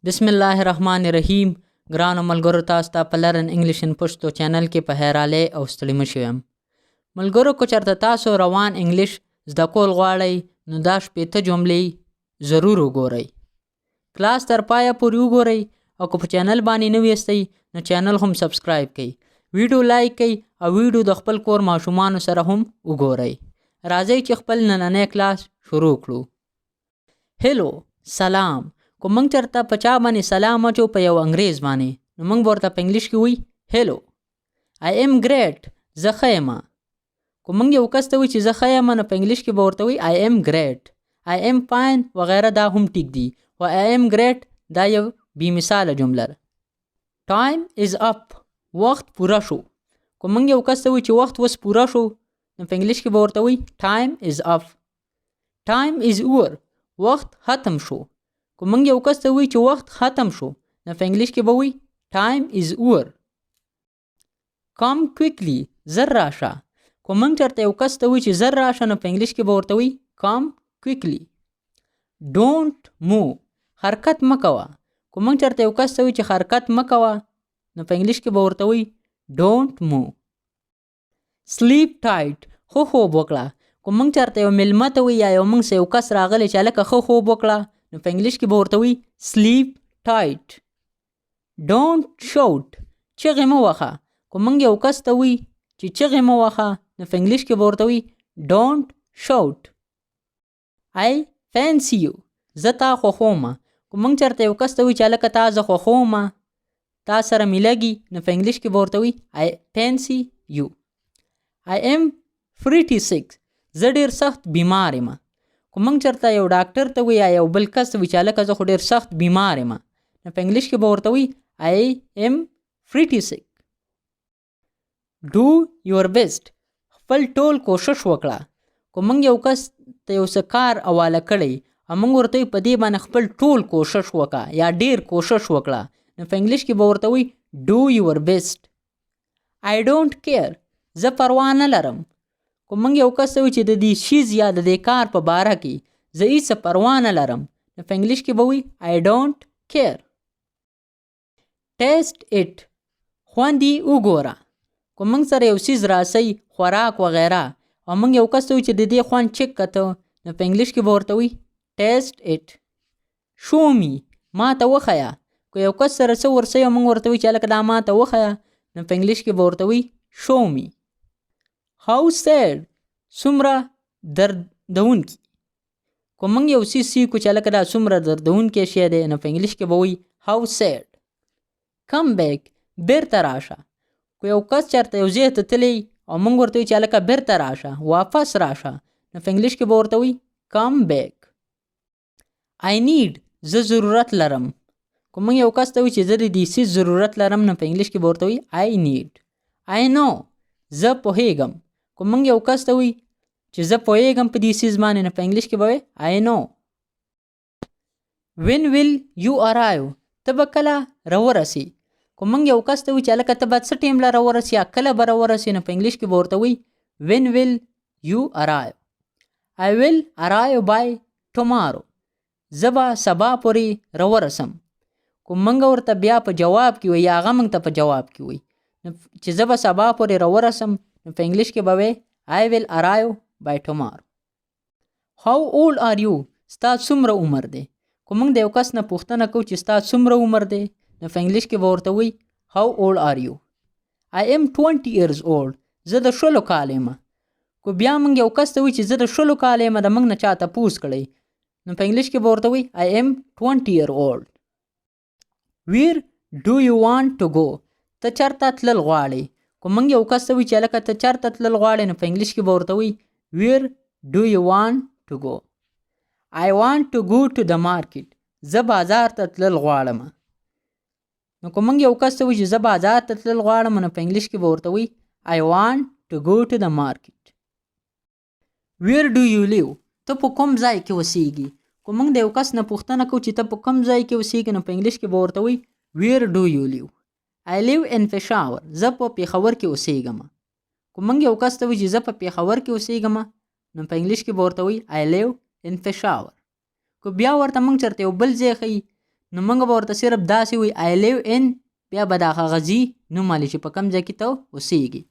بسم الله الرحمن الرحیم. ګرانو ملګرو، تاسو ته په لرن انګلیش ان پښتو چینل کې په حیراله او ستړي مشو یم. ملګرو، که چېرته تاسو روان انګلیش زده کول غواړئ نو دا شپېته جملې ضرور وګورئ. کلاس تر پایه پورې وګورئ او که په چینل باندې نوي یاستئ نو چینل هم سبسکرایب کړئ. ویډیو لایک کړئ او ویډیو د خپل کور ماشومانو سره هم وګورئ. راځئ چې خپل نننی کلاس شروع کړو. هلو، سلام. که موږ چېرته په چا باندې سلام اچو په یو انګریز باندې نو موږ به ورته په انګلیش کې وایي هلو. آی ایم ګریټ، زه ښه یم. که موږ یو کس ته وایي چې زه ښه یم نو په انګلیش کې به ورته وایي آی ایم ګریټ. آی ایم فاین وغیره دا هم ټیک دي، خو آی ایم ګریټ دا یو بې مثاله جمله ده. ټایم از اپ، وخت پوره شو. که موږ یو کس ته وایي چې وخت اوس پوره شو نو په انګلیش کې به ورته وایي ټایم از اپ. ټایم از اوور، وخت ختم شو. که موږ یو کس ته وایي چې وخت ختم شو نو په انګلیش کې به وایي ټایم از اوور. کم کویکلی، زر راشه. که موږ چېرته یو کس ته وایي چې زر راشه نو په انګلیش کې به ورته وایي کم کویکلی. ډونټ موو، حرکت مه کوه. که موږ چېرته یو کس ته وایي چې حرکت مه کوه نو په انګلیش کې به ورته وایي ډونټ موو. سلیپ ټایټ، ښه خوب وکړه. که موږ چېرته یو میلمه ته وایي یا یو موږ سه یو کس راغلی چې هلکه ښه خوب وکړه نو په انګلیش کې به ورته وایي سلیپ ټایټ. ډونټ شوټ، چغې مه وهه. که موږ یو کس ته وایي چې چغې مه وهه نو په انګلیش کې به ورته وایي ډونټ شوټ. آی فینسی یو، زه تا خوښومه. که موږ چېرته یو کس ته وایي چې هلکه تا زه خوښومه، تا سره مې لګي نو په انګلیش کې به ورته وایي آی فینسی یو. آی ایم پریټي سیک، زه ډېر سخت بیمار یم. که موږ چېرته یو ډاکټر ته وایي یا یو بل کس ته وایي چې هلکه زه خو ډېر سخت بیمار یم نو په انګلیش کې به ورته وایي آی ایم پریټي سیک. ډو یور بیسټ، خپل ټول کوشش وکړه. که موږ یو کس ته یو څه کار حواله کړی او موږ ورته وایي په دې باندې خپل ټول کوشش وکړه یا ډېر کوشش وکړه نو په انګلیش کې به ورته وایي ډو یور بیسټ. آی ډونټ کیر، زه پروا نه لرم. که موږ یو کس ته وایي چې د دې شیز یا د دې کار په باره کې زه هېڅ پروا نه لرم نو په انګلیش کې به وایي آی ډونټ کیر. ټیسټ اټ، خوند یې وګوره. که موږ سره یو څیز راسئ، خوراک وغیره، او موږ یو کس ته وایي چې د دې خوند چک کته نو په انګلیش کې به ورته وایي ټیسټ اټ. شو می، ما ته وښیه. که یو کس سره څه ورسئ او موږ ورته وایي چې هلکه دا ما ته وښیه نو په انګلیش کې به ورته وایي شو می. هاو سیډ، څومره دردونکي. که موږ یو څیز سیکو چې هلکه دا څومره دردونکی شی دی نو په انګلیش کې به وایي هاو سیډ. کم بیک، بیرته راشه. که یو کس چېرته یو ځای ته تللی او موږ ورته وایي چې هلکه بیرته راشه، واپس راشه نو په انګلیش کې به ورته وایي کم بیک. آی نیډ، زه ضرورت لرم. که موږ یو کس ته وایي چې زه د دې څیز ضرورت لرم نو په انګلیش کې به ورته وایي آی نیډ. آی نو، زه پوهیږم. که موږ یو کس ته وایي چې زه پوهیږم په دې څیز باندې نو په انګلیش کې به وایي آی نو. وین ویل یو ارایو، ته به کله راورسې. که موږ یو کس ته وایي چې هلکه ته به څه ټیم له راورسې یا کله به راورسې نو په انګلیش کې به ورته وایي وین ویل یو ارایو. آی ویل ارایو بای ټمارو، زه به سبا پورې راورسم. که موږ ورته بیا په جواب کې وایي یا هغه موږ ته په جواب کې وایي چې زه به سبا پورې راورسم نو په انګلیش کې به وایي آی ویل ارایو بای ټمارو. هاو اولډ آر یو، ستا څومره عمر دی. که موږ د یو کس نه پوښتنه کوو چې ستا څومره عمر دی نو په انګلیش کې به ورته وایي هاو اولډ آر یو. آی ایم 20 ایرز اولډ، زه د 16 کالو یم. که بیا موږ یو کس ته وایي چې زه د 16 کالو یم، د موږ نه چا تپوس کړی نو په انګلیش کې به ورته وایي آی ایم 20 ایئر اولډ. ویر ډو یو وانټ ټو گو، ته چېرته تلل غواړې. که موږ یو کس ته وایي چې هلکه ته چېرته تلل غواړې نو په انګلیش کې به ورته وایي ویر ډو یو وانټ ټو گو. آی وانټ ټو گو ټو د مارکیټ، زه بازار ته تلل غواړم. نو که موږ یو کس ته وایي چې زه بازار ته تلل غواړم نو په انګلیش کې به ورته وایي آی وانټ ټو گو ټو د مارکیټ. ویر ډو یو لیو، ته په کوم ځای کې اوسیږي. که موږ د یو کس نه پوښتنه کوو چې ته په کوم ځای کې اوسیږي نو په انګلیش کې به ورته وایي ویر ډو یو لیو. آی لیو ان پېښور، زه په پېښور کې اوسیږم. که موږ یو کس ته وایي چې زه په پېښور کې اوسیږم نو په انګلیش کې به ورته وایي آی لیو ان پېښور. که بیا ورته موږ چېرته یو بل ځای ښیي نو موږ به ورته صرف داسې وي I live in بیا به د هغه ځي نوم والی چې په کوم ځای کې ته اوسېږي.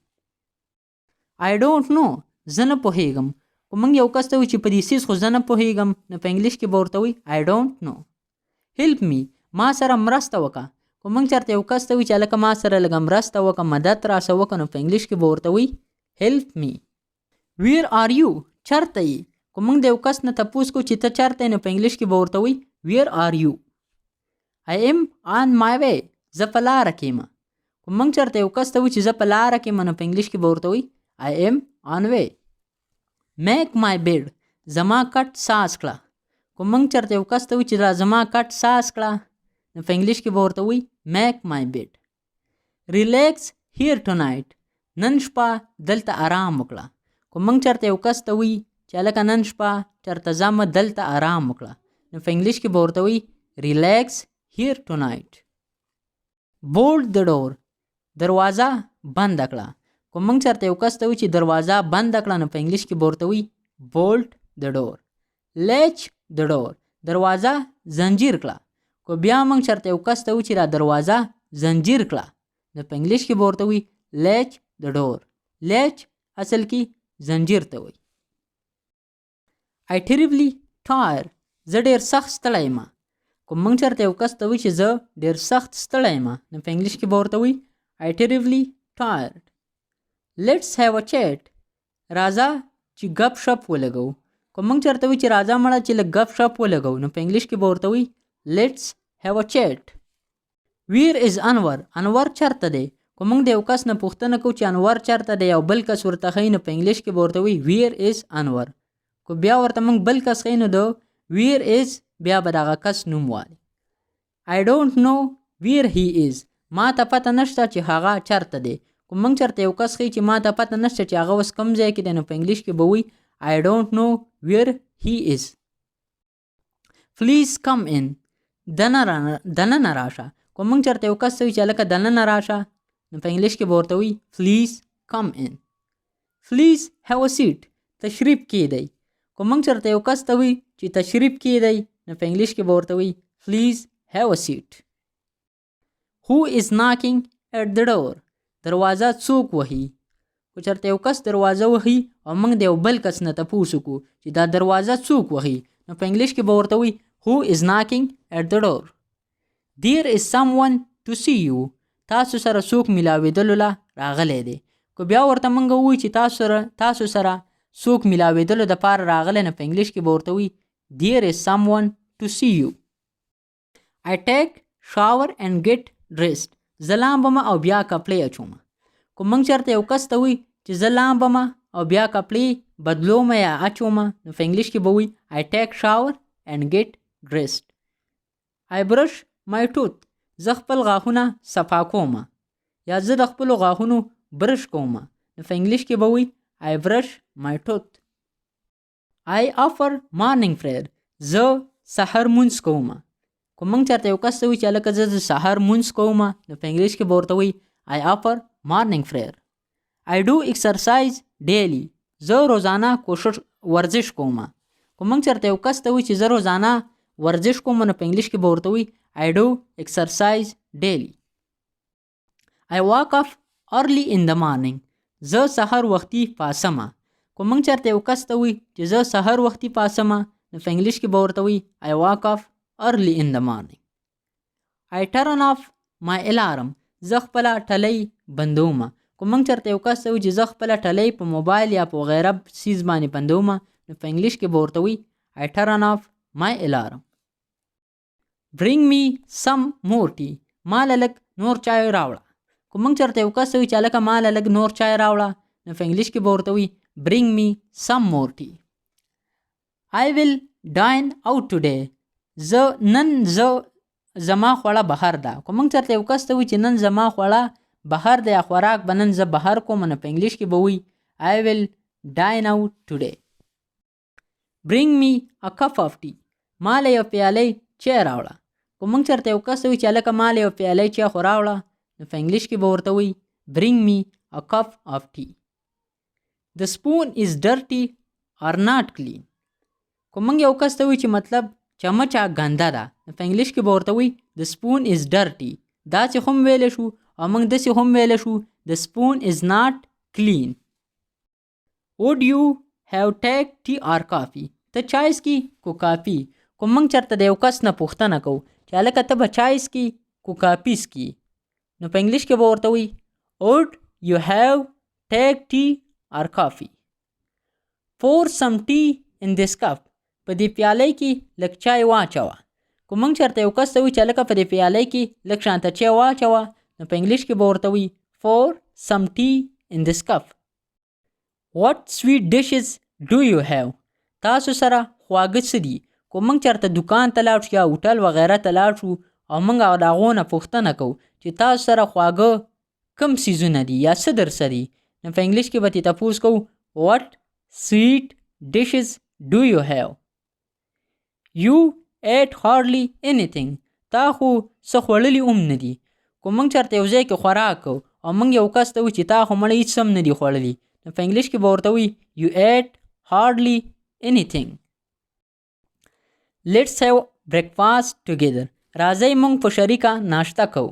I don't know زه نه پوهېږم. خو موږ یو کس ته وي چې په دې څیز خو زه نه پوهېږم نو په انګلیش کې به ورته وي I don't know. help me ما سره مرسته وکړه. خو موږ چېرته یو کس ته وي چې هلکه ما سره لږه مرسته وکړه مدد راسه وکړه نو په انګلیش کې به ورته وي help me. where are you چېرته یې. خو موږ د یو کس نه تپوس کوو چې ته چېرته یې نو په انګلیش کې به ورته وي where are you. I am on my way زه په لاره کې یم. خو موږ چېرته یو کس ته وي چې زه په لاره کې یم نو په انګلیش کې به ورته وي I am on way. make my bed زما کټ ساز کړه. خو موږ چېرته یو کس ته وي چې زما کټ ساز کړه نو په انګلیش کې به ورته وي make my bed. relax here tonight نن شپه دلته آرام وکړه. خو موږ چېرته یو کس ته وي چې هلکه نن شپه چېرته ځمه دلته آرام وکړه نو په انګلیش کې به ورته وي relax here tonight. bolt the door دروازه بند کړه. خو موږ چېرته یو کس ته وي چې دروازه بند کړه نو په انګلیش کې به ورته وي bolt the door. latch the door دروازه زنجیر کړه. خو بیا موږ چېرته یو کس ته وي چې را دروازه زنجیر کړه نو په انګلیش کې به ورته وي latch the door. latch اصل کې زنجیر ته وي. I terribly tired زه ډېر سخت ستړی یم. خو موږ چېرته یو کس ته وي چې زه ډېر سخت ستړی یم نو په انګلیش کې به ورته وي I terribly tired. let's have a chat راځه چې ګپ شپ ولګو. خو موږ چېرته وي چې راځه مړه چې لږ ګپ شپ ولګو نو په انګلیش کې به ورته وي let's have a chat. where is انور انور چېرته دی. خو موږ د یو کس نه پوښتنه کوو چې انور چېرته دی او بل کس ورته ښیي نو په انګلیش کې به ورته وي where is انور. خو بیا ورته موږ بل کس ښیي نو د where is بیا به د هغه کس نوم وایي. I don't know where he is ما ته پته نشته چې هغه چېرته دی. خو موږ چېرته یو کس ښیي چې ما ته پته نشته چې هغه اوس کوم ځای کې دی نو په انګلیش کې به وي I don't know where he is. please come in دننه راشه. خو موږ چېرته یو کس ته وي چې هلکه دننه راشه نو په انګلیش کې به ورته وي please come in. please have a seat تشریف کیدی. خو موږ چېرته یو کس ته وي چې تشریف کیدی نو په انګلیش کې به ورته وي please have a seat. who is knocking at the door دروازه څوک وهي. خو چېرته یو کس دروازه وهي او موږ د یو بل کس نه تپوس وکړو چې دا دروازه څوک وهي نو په انګلیش کې به ورته وي who is knocking at the door. there is someone to see you تاسو سره څوک میلاوېدلو له راغلی دی. خو بیا ورته موږ ووایو چې تاسو سره څوک میلاوېدلو دپاره راغلی نو په انګلیش کې به ورته وي there is someone to see you. I take shower and get dressed زه لامبم او بیا کپړې اچوم. خو موږ چېرته یو کس ته وي چې زه لامبم او بیا کپړې بدلوم یا اچوم نو په انګلیش کې به وي I take shower and get dressed. I brush my tooth زه خپل غاښونه صفا کوم یا زه د خپلو غاښونو برش کوم نو په انګلیش کې به وي I brush my tooth. I offer morning prayer زه سحر مونځ کوم. خو موږ چېرته یو کس ته وي چې هلکه زه د سحر مونځ کوم نو په انګلیش کې به ورته وي I offer morning prayer. I do exercise daily زه روزانه ورزش کوم. خو موږ چېرته یو کس ته وي چې زه روزانه ورزش کوم نو په انګلیش کې به ورته وي I do exercise daily. I wake up early in the morning زه سحر وختي پاسم. خو موږ چېرته یو کس ته وي چې زه سحر وختي پاسم نو په انګلیش کې به ورته وي I wake up early in the morning. I turn off my alarm زه خپله ټلۍ بندوم. خو موږ چېرته یو کس ته وي چې زه خپله ټلۍ په موبایل یا په وغیره څیز باندې بندوم نو په انګلیش کې به ورته وي I turn off my alarm. bring me some more tea ما له لږ نور چای راوړه. خو موږ چېرته یو کس ته وي چې هلکه ما له لږ نور چای راوړه نو په انګلیش کې به ورته وي bring me some more tea. I will dine out today نن زما خوړه بهر ده. خو موږ چېرته یو کس ته وي چې نن زما خوړه بهر ده یا خوراک به نن زه بهر کوم نو په انګلیش کې به وي I will dine out today. bring me a cup of tea ما له یو پیالی چای راوړه. خو موږ چېرته یو کس ته وي چې هلکه ما له یو پیالی چای خو راوړه نو په انګلیش کې به ورته وي bring me a cup of tea. the spoon is dirty or not clean خو موږ یو کس ته وي چې مطلب چمچه ګنده ده. په انګلیش کې به ورته وي the spoon is dirty. داسې هم ویلی شو او موږ داسې هم ویلی شو the spoon is not clean. would you have take tea or coffee؟ ته چای څکي کو کافي. کو موږ چېرته د یو کس نه پوښتنه کوو چې هلکه ته به چای څکي کو کافي څکي، نو په انګلیش کې به ورته وي would you have take tea or coffee؟ pour some tea in this cup. په دې پیالۍ کې لږ چای واچوه. که موږ چېرته یو کس ته وي چې هلکه په دې پیالۍ کې لږ شانته چای واچوه، نو په انګلیش کې به ورته وي pour some tea in this cup. what sweet dishes do you have؟ تاسو سره خواږه څه دي؟ که موږ چېرته دکان ته لاړ شو یا هوټل وغیره ته لاړ شو او موږ د هغو نه پوښتنه کوو چې تاسو سره خواږه کوم څیزونه دي یا څه درسه دي، نو په انګلیش کې به ترې تپوس کوو what sweet dishes do you have؟ you ate hardly anything. تا خو څه خوړلي هم نه دي. که موږ چېرته یو ځای کې خوراک کوو او موږ یو کس ته وایو چې تا خو مړه هېڅ هم نه دي خوړلي، نو په انګلیش کې به ورته وایي you ate hardly anything. let's have breakfast together. راځئ موږ په شریکه ناشته کوو.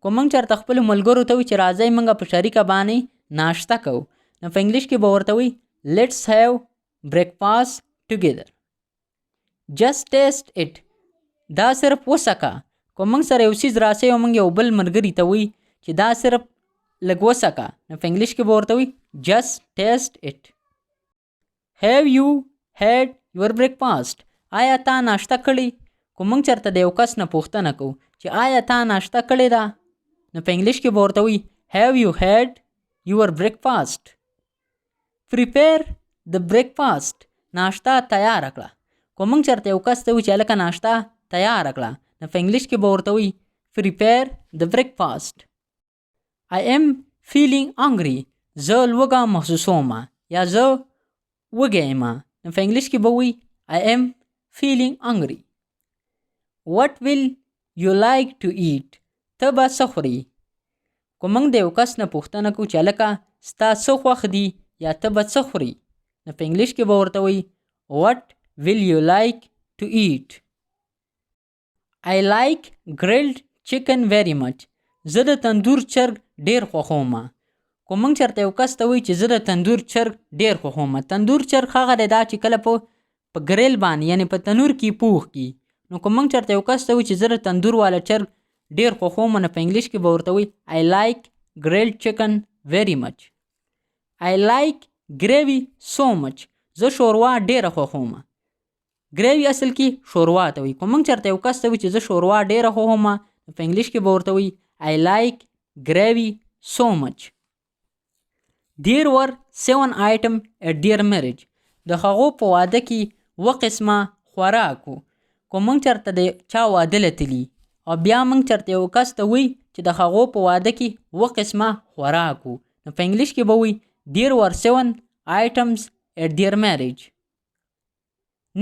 که موږ چېرته خپلو ملګرو ته وایو چې راځئ موږ په شریکه باندې ناشته کوو، نو په انګلیش کې به ورته وایي let's have breakfast together. just taste it. دا صرف وڅکه. که موږ سره یو څیز راسئ او موږ یو بل ملګري ته وایي چې دا صرف لږ وڅکه، نو په انګلیش کې به ورته وایي just taste it. have you had your breakfast؟ آیا تا ناشته کړې؟ که موږ چېرته د یو کس نه پوښتنه کوو چې آیا تا ناشته کړې ده، نو په انګلیش کې به ورته وایي have you had your breakfast؟ prepare the breakfast. ناشته تیاره کړه. که موږ چېرته یو کس ته وایو چې هلکه ناشته تیاره کړه، نو په انګلیش کې به ورته وایي prepare the breakfast. I am feeling hungry. زه لوږه محسوسوم یا زه وږی یم، نو په انګلیش کې به وایي I am feeling hungry. what will you like to eat؟ ته به څه خورې؟ که موږ د یو کس نه پوښتنه کوو چې هلکه ستا څه خوښ دي یا ته به څه خورې، نو په انګلیش کې به ورته وایي what will you like to eat؟ I like grilled chicken very much. زه د تندور چرګ ډېر خوښوم. که موږ چېرته یو کس ته وایي چې زه د تندور چرګ ډېر خوښوم، تندور چرګ هغه دی دا چې کله په ګریل باندې یعنې په تنور کې پوخ کي. نو که موږ چېرته یو کس ته وایي چې زه د تندور والا چرګ ډېر خوښوم، نو په انګلیش کې به ورته وایي I like grilled chicken very much. I like gravy so much. زه شوروا ډېره خوښوم. ګریوي اصل کې شوروا ته وایي. که موږ چېرته یو کس ته وایي چې زه شوروا ډېره خوښوم، نو په انګلیش کې به ورته وایي I like gravy so much. There were 7 items at their marriage. د هغو په واده کې 7 قسمه خوراک و. که موږ چېرته د چا واده لتلي او بیا موږ چېرته یو کس ته وایي چې د هغو په واده کې 7 قسمه خوراک و، نو په انګلیش کې به وایي There were 7 items at their marriage.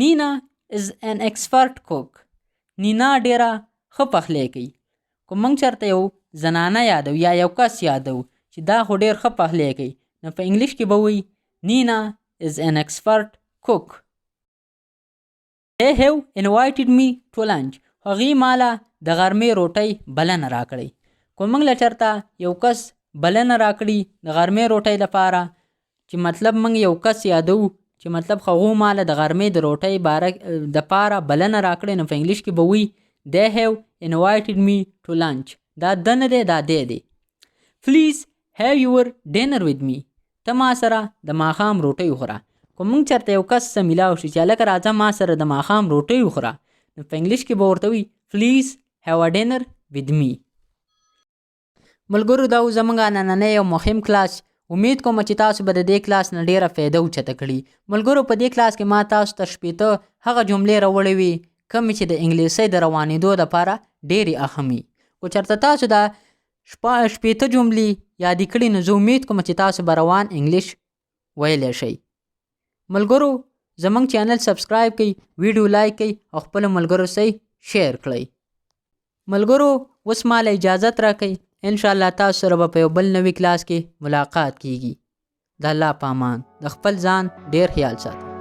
Nina is an expert cook. نینا ډېره ښه پخلی کوي. که موږ چېرته یو زنانه یادو یا یو کس یادو چې دا خو ډېر ښه پخلی کوي، نو په انګلیش کې به وایي Nina is an expert cook. They have invited me to lunch. هغې ماله د غرمې روټۍ بلنه راکړې. که موږ له چېرته یو کس بلنه راکړي د غرمې روټۍ لپاره، چې مطلب موږ یو کس یادو چې مطلب هغو ماله د غرمې د روټۍ دپاره بلنه راکړې، نو په انګلیش کې به وایي They have invited me to lunch. دا ده نه دی، دا دی دی. Please have your dinner with me. ته ما سره د ماښام روټۍ وخوره. که موږ چېرته یو کس سره میلاو شي چې هلکه راځه ما سره د ماښام روټۍ وخوره، نو په انګلیش کې به ورته وي Please have a dinner with me. ملګرو دا زموږ نننی یو مهم کلاس. امید کوم چې تاسو به د دې کلاس نه ډېره فایده اوچته کړي. ملګرو په دې کلاس کې ما تاسو ته 8 هغه جملې راوړې وي کومې چې د انګلیسۍ د روانېدو دپاره ډېرې اهمي. که چېرته تاسو دا 8 جملې یادې کړي، نو زه امید کوم چې تاسو به روان انګلیش ویلی شئ. ملګرو زموږ چینل سبسکرایب کړئ، ویډیو لایک کړئ او خپلو ملګرو سره شیر کړئ. ملګرو اوس ماله اجازت راکئ. انشاءالله تاسو سره به په یو بل نوي کلاس کې ملاقات کیږي. د الله په امان. د خپل ځان ډېر خیال ساتئ.